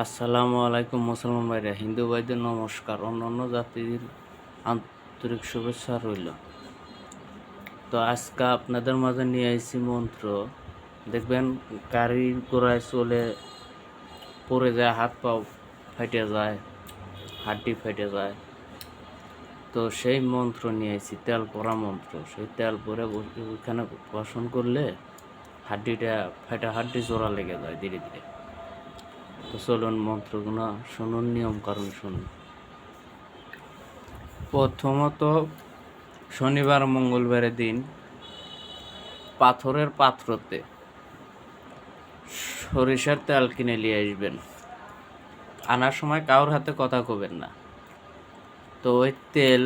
আসসালামু আলাইকুম মুসলমান ভাইরা, হিন্দু ভাইদের নমস্কার, অন্যান্য জাতির আন্তরিক শুভেচ্ছা রইল। তো আজকে আপনাদের মাঝে নিয়ে আইছি মন্ত্র। দেখবেন গাড়ির ঘোড়ায় চলে পড়ে যায়, হাত পাও ফেটে যায়, হাড্ডি ফেটে যায়। তো সেই মন্ত্র নিয়ে আইছি, তেল পড়া মন্ত্র। সেই তেল পরে ওইখানে বসন করলে হাড্ডিটা ফেটা হাড্ডি জোড়া লেগে যায় ধীরে ধীরে। তো চলুন মন্ত্রগুলো শুনুন, নিয়ম কারণ শুনুন। প্রথমত শনিবার মঙ্গলবারের দিন পাথরের পাত্রতে সরিষার তেল কিনে নিয়ে আসবেন। আনার সময় কারোর হাতে কথা কবেন না। তো ওই তেল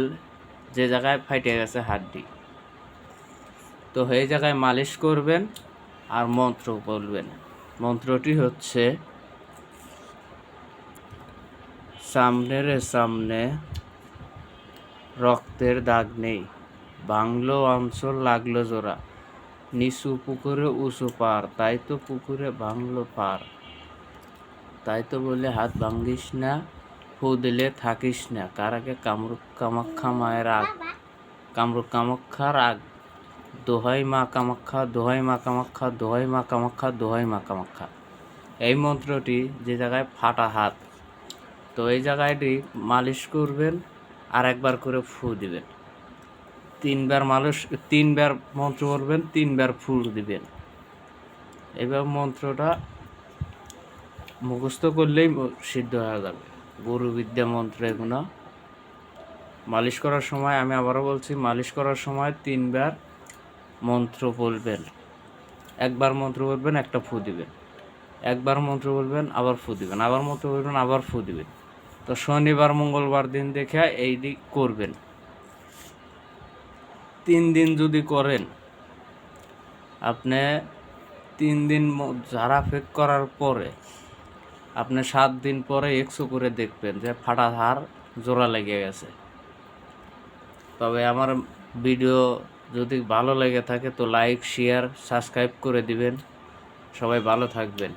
যে জায়গায় ফাইটে গেছে হাড্ডি, তো এই জায়গায় মালিশ করবেন আর মন্ত্র বলবেন। মন্ত্রটি হচ্ছে, সামনে রে সামনে রক্তের দাগ নেই, বাংলো অঞ্চল লাগলো জোড়া, নিচু পুকুরে উঁচু পার, তাই তো পুকুরে ভাঙলো পার, তাই তো বলে হাত ভাঙ্গিস না, ফু দিলে থাকিস না, কার আগে কামরূপ কামাখ্যা মায়ের আগ, কামরূপ কামাখ্যার আগ, দোহাই মা কামাখ্যা, দোহাই মা কামাখ্যা, দোহাই মা কামাখ্যা, দোহাই মা কামাখ্যা। এই মন্ত্রটি যে জায়গায় ফাটা হাত, তো এই জায়গাটি মালিশ করবেন আর একবার করে ফু দিবেন। তিনবার মন্ত্র বলবেন, তিনবার ফু দিবেন। এবার মন্ত্রটা মুখস্থ করলেই সিদ্ধ হয়ে যাবে। গুরুবিদ্যা মন্ত্র এগুলো। মালিশ করার সময়, আমি আবারও বলছি, মালিশ করার সময় তিনবার মন্ত্র বলবেন। একবার মন্ত্র বলবেন, একটা ফু দিবেন, একবার মন্ত্র বলবেন, আবার ফু দিবেন, আবার মন্ত্র বলবেন, আবার ফু দিবেন। তো শনিবার মঙ্গলবার দিন দেখে এই দিক করবেন। 3 দিন যদি করেন, আপনি 3 দিন ঝাড়া ফেক করার পরে আপনি 7 দিন পরে এক্সো করে দেখবেন যে ফাটা হাড় জোড়া লেগে গেছে। তবে আমার ভিডিও যদি ভালো লেগে থাকে তো লাইক, শেয়ার, সাবস্ক্রাইব করে দিবেন। সবাই ভালো থাকবেন।